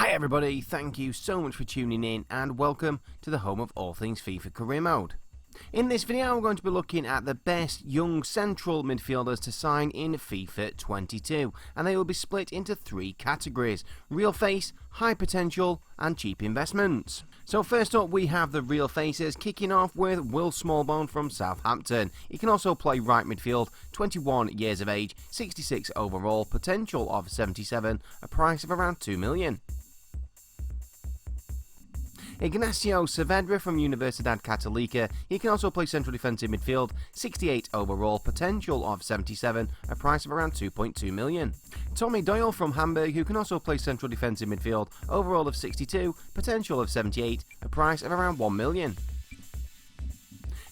Hi everybody, thank you so much for tuning in and welcome to the home of all things FIFA Career Mode. In this video, we're going to be looking at the best young central midfielders to sign in FIFA 22, and they will be split into three categories: real face, high potential, and cheap investments. So first up, we have the real faces, kicking off with Will Smallbone from Southampton. He can also play right midfield, 21 years of age, 66 overall, potential of 77, a price of around 2 million. Ignacio Saavedra from Universidad Católica. He can also play central defensive midfield, 68 overall, potential of 77, a price of around 2.2 million. Tommy Doyle from Hamburg, who can also play central defensive midfield, overall of 62, potential of 78, a price of around 1 million.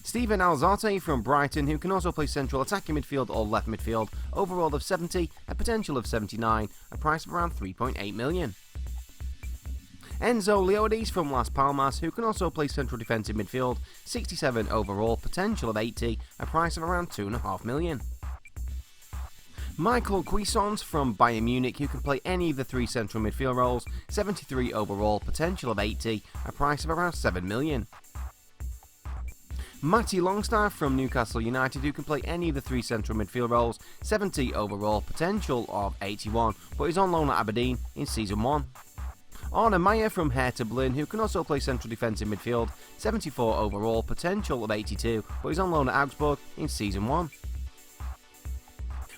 Steven Alzate from Brighton, who can also play central attacking midfield or left midfield, overall of 70, a potential of 79, a price of around 3.8 million. Enzo Leodes from Las Palmas, who can also play central defensive midfield, 67 overall, potential of 80, a price of around 2.5 million. Michael Cuisance from Bayern Munich, who can play any of the three central midfield roles, 73 overall, potential of 80, a price of around 7 million. Matty Longstaff from Newcastle United, who can play any of the three central midfield roles, 70 overall, potential of 81, but is on loan at Aberdeen in Season 1. Arne Meyer from Hertha Berlin, who can also play central defensive midfield, 74 overall, potential of 82, but is on loan at Augsburg in Season 1.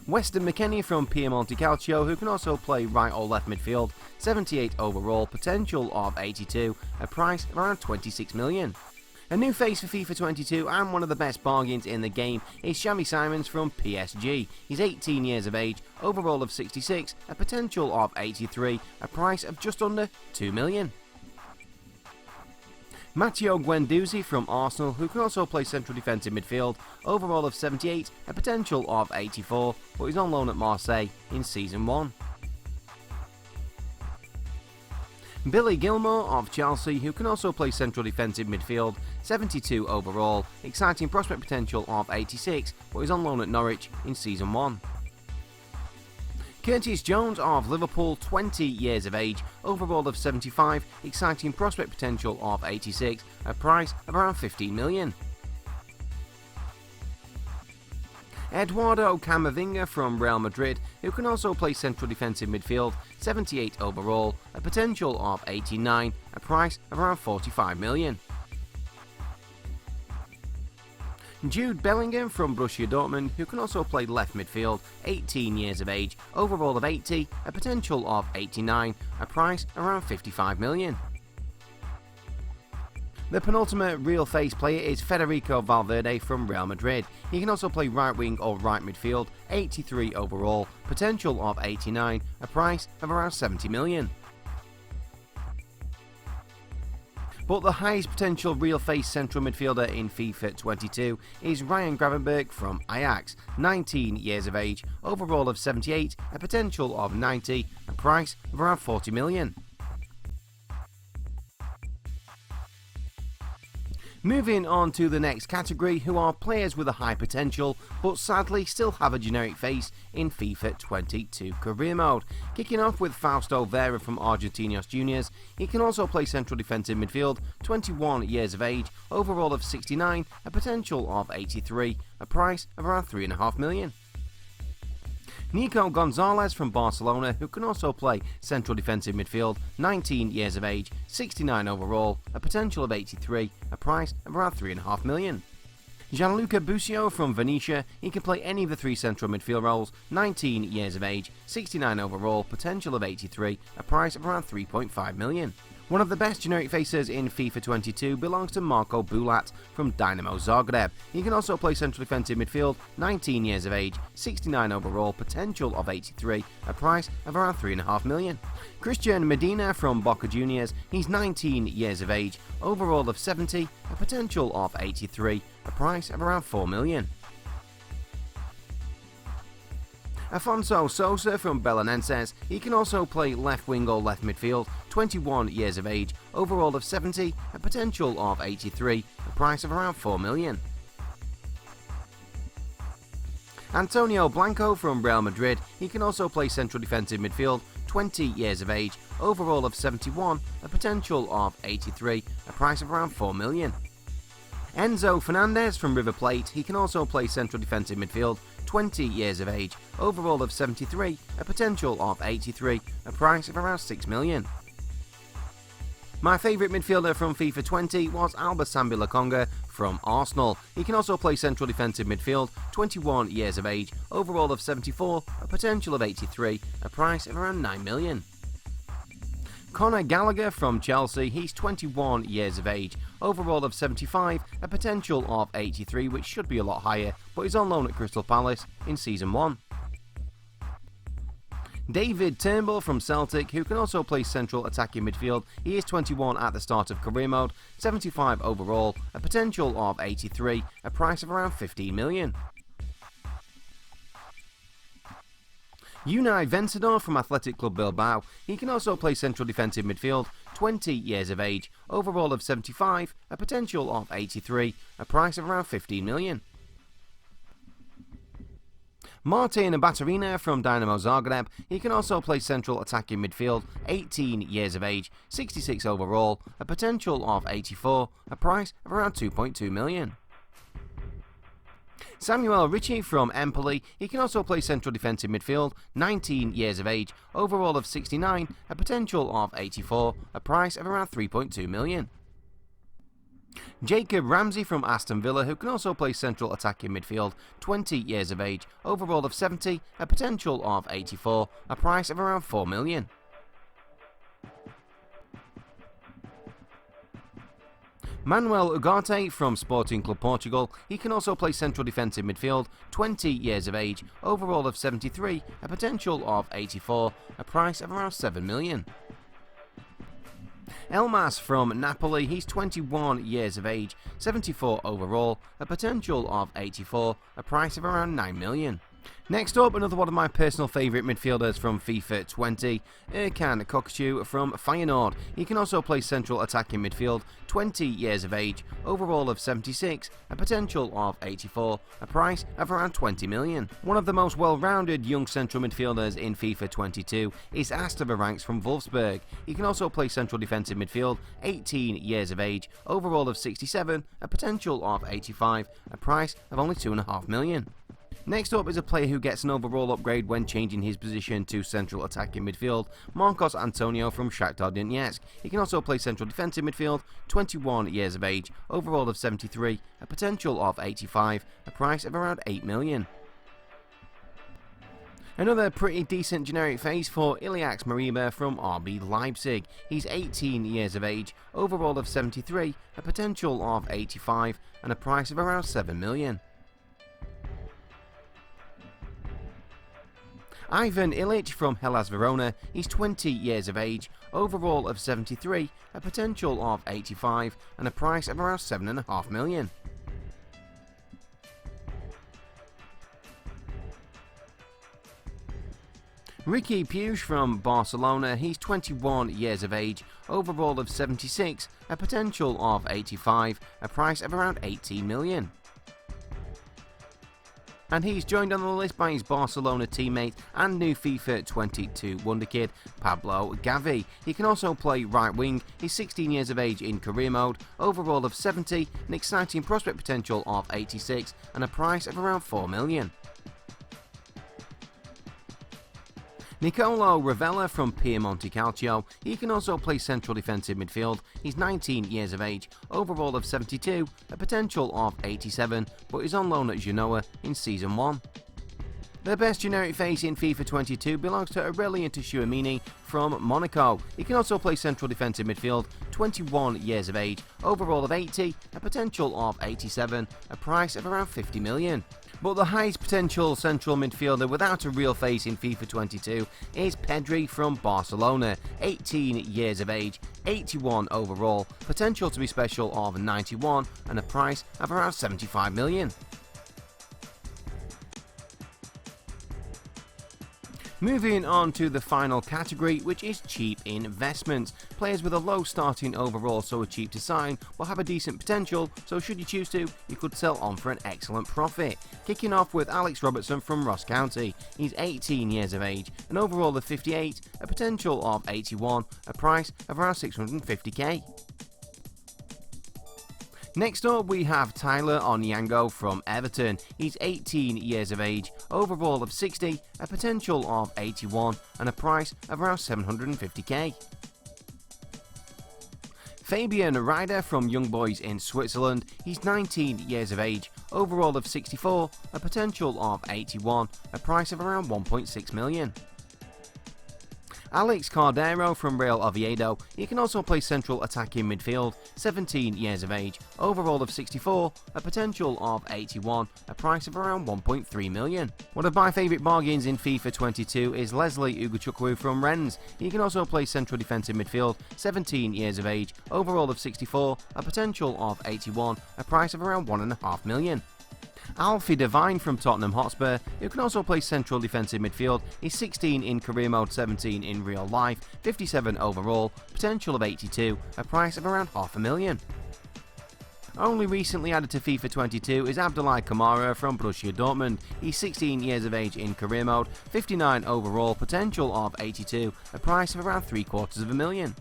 Weston McKennie from Piemonte Calcio, who can also play right or left midfield, 78 overall, potential of 82, a price of around 26 million. A new face for FIFA 22 and one of the best bargains in the game is Xavi Simons from PSG. He's 18 years of age, overall of 66, a potential of 83, a price of just under 2 million. Matteo Guendouzi from Arsenal, who can also play central defensive midfield, overall of 78, a potential of 84, but he's on loan at Marseille in Season 1. Billy Gilmour of Chelsea, who can also play central defensive midfield, 72 overall, exciting prospect potential of 86, but is on loan at Norwich in Season 1. Curtis Jones of Liverpool, 20 years of age, overall of 75, exciting prospect potential of 86, a price of around 15 million. Eduardo Camavinga from Real Madrid, who can also play central defensive midfield, 78 overall, a potential of 89, a price of around 45 million. Jude Bellingham from Borussia Dortmund, who can also play left midfield, 18 years of age, overall of 80, a potential of 89, a price around 55 million. The penultimate real face player is Federico Valverde from Real Madrid. He can also play right wing or right midfield, 83 overall, potential of 89, a price of around 70 million. But the highest potential real face central midfielder in FIFA 22 is Ryan Gravenberch from Ajax, 19 years of age, overall of 78, a potential of 90, a price of around 40 million. Moving on to the next category, who are players with a high potential, but sadly still have a generic face in FIFA 22 Career Mode. Kicking off with Fausto Vera from Argentinos Juniors. He can also play central defensive midfield, 21 years of age, overall of 69, a potential of 83, a price of around 3.5 million. Nico Gonzalez from Barcelona, who can also play central defensive midfield, 19 years of age, 69 overall, a potential of 83, a price of around 3.5 million. Gianluca Busio from Venezia. He can play any of the three central midfield roles, 19 years of age, 69 overall, potential of 83, a price of around 3.5 million. One of the best generic faces in FIFA 22 belongs to Marco Bulat from Dinamo Zagreb. He can also play central defensive midfield, 19 years of age, 69 overall, potential of 83, a price of around 3.5 million. Christian Medina from Boca Juniors. He's 19 years of age, overall of 70, a potential of 83, a price of around 4 million. Afonso Sosa from Belenenses. He can also play left wing or left midfield, 21 years of age, overall of 70, a potential of 83, a price of around 4 million. Antonio Blanco from Real Madrid. He can also play central defensive midfield, 20 years of age, overall of 71, a potential of 83, a price of around 4 million. Enzo Fernandez from River Plate, he can also play central defensive midfield, 20 years of age, overall of 73, a potential of 83, a price of around 6 million. My favourite midfielder from FIFA 20 was Alba Sambi Lokonga from Arsenal. He can also play central defensive midfield, 21 years of age, overall of 74, a potential of 83, a price of around 9 million. Conor Gallagher from Chelsea, he's 21 years of age, overall of 75, a potential of 83, which should be a lot higher, but he's on loan at Crystal Palace in Season 1. David Turnbull from Celtic, who can also play central attacking midfield. He is 21 at the start of career mode, 75 overall, a potential of 83, a price of around 15 million. Unai Vencedor from Athletic Club Bilbao, he can also play central defensive midfield, 20 years of age, overall of 75, a potential of 83, a price of around 15 million. Martin Baturina from Dinamo Zagreb, he can also play central attacking midfield, 18 years of age, 66 overall, a potential of 84, a price of around 2.2 million. Samuel Ritchie from Empoli, he can also play central defensive midfield, 19 years of age, overall of 69, a potential of 84, a price of around 3.2 million. Jacob Ramsey from Aston Villa, who can also play central attacking midfield, 20 years of age, overall of 70, a potential of 84, a price of around 4 million. Manuel Ugarte from Sporting Club Portugal, he can also play central defensive midfield, 20 years of age, overall of 73, a potential of 84, a price of around 7 million. Elmas from Napoli, he's 21 years of age, 74 overall, a potential of 84, a price of around 9 million. Next up, another one of my personal favourite midfielders from FIFA 20, Erkan Kokucu from Feyenoord. He can also play central attacking midfield, 20 years of age, overall of 76, a potential of 84, a price of around 20 million. One of the most well-rounded young central midfielders in FIFA 22 is Astava Ranks from Wolfsburg. He can also play central defensive midfield, 18 years of age, overall of 67, a potential of 85, a price of only 2.5 million. Next up is a player who gets an overall upgrade when changing his position to central attacking midfield, Marcos Antonio from Shakhtar Donetsk. He can also play central defensive midfield, 21 years of age, overall of 73, a potential of 85, a price of around 8 million. Another pretty decent generic face for Iliax Mariba from RB Leipzig. He's 18 years of age, overall of 73, a potential of 85, and a price of around 7 million. Ivan Ilic from Hellas Verona, he's 20 years of age, overall of 73, a potential of 85, and a price of around 7.5 million. Riqui Puig from Barcelona, he's 21 years of age, overall of 76, a potential of 85, a price of around 18 million. And he's joined on the list by his Barcelona teammate and new FIFA 22 wonderkid, Pablo Gavi. He can also play right wing, he's 16 years of age in career mode, overall of 70, an exciting prospect potential of 86, and a price of around 4 million. Nicolo Ravella from Piemonte Calcio, he can also play central defensive midfield, he's 19 years of age, overall of 72, a potential of 87, but is on loan at Genoa in Season 1. The best generic face in FIFA 22 belongs to Aurelien Tchouameni from Monaco. He can also play central defensive midfield, 21 years of age, overall of 80, a potential of 87, a price of around 50 million. But the highest potential central midfielder without a real face in FIFA 22 is Pedri from Barcelona, 18 years of age, 81 overall, potential to be special of 91, and a price of around 75 million. Moving on to the final category, which is cheap investments. Players with a low starting overall, so are cheap to sign, but have a decent potential, so should you choose to, you could sell on for an excellent profit. Kicking off with Alex Robertson from Ross County. He's 18 years of age, an overall of 58, a potential of 81, a price of around 650k. Next up we have Tyler Onyango from Everton. He's 18 years of age, overall of 60, a potential of 81 and a price of around 750k. Fabian Ryder from Young Boys in Switzerland. He's 19 years of age, overall of 64, a potential of 81, a price of around 1.6 million. Alex Cordero from Real Oviedo. He can also play central attacking midfield, 17 years of age, overall of 64, a potential of 81, a price of around 1.3 million. One of my favourite bargains in FIFA 22 is Leslie Ugochukwu from Rennes. He can also play central defensive midfield, 17 years of age, overall of 64, a potential of 81, a price of around 1.5 million. Alfie Devine from Tottenham Hotspur, who can also play central defensive midfield, is 16 in career mode, 17 in real life, 57 overall, potential of 82, a price of around $500,000. Only recently added to FIFA 22 is Abdoulaye Kamara from Borussia Dortmund. He's 16 years of age in career mode, 59 overall, potential of 82, a price of around $750,000.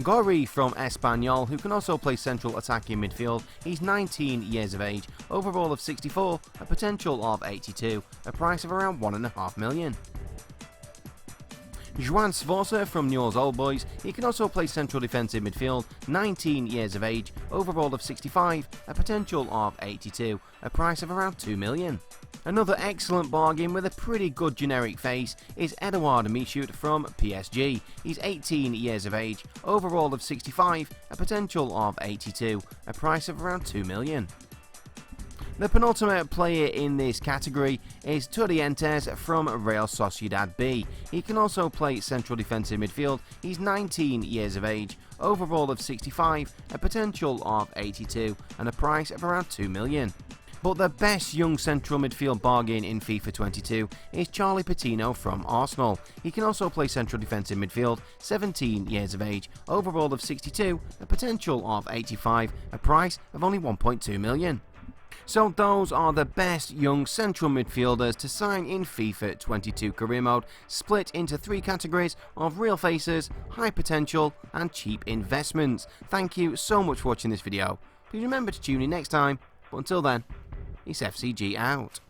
Gori from Espanyol, who can also play central attacking midfield. He's 19 years of age, overall of 64, a potential of 82, a price of around $1.5 million. Juan Sforza from Newell's Old Boys. He can also play central defensive midfield, 19 years of age, overall of 65, a potential of 82, a price of around $2 million. Another excellent bargain with a pretty good generic face is Edouard Michoud from PSG. He's 18 years of age, overall of 65, a potential of 82, a price of around $2 million. The penultimate player in this category is Turrientes from Real Sociedad B. He can also play central defensive midfield. He's 19 years of age, overall of 65, a potential of 82 and a price of around $2 million. But the best young central midfield bargain in FIFA 22 is Charlie Patino from Arsenal. He can also play central defensive midfield, 17 years of age, overall of 62, a potential of 85, a price of only 1.2 million. So those are the best young central midfielders to sign in FIFA 22 career mode, split into 3 categories of real faces, high potential and cheap investments. Thank you so much for watching this video. Please remember to tune in next time, but until then, it's FCG out.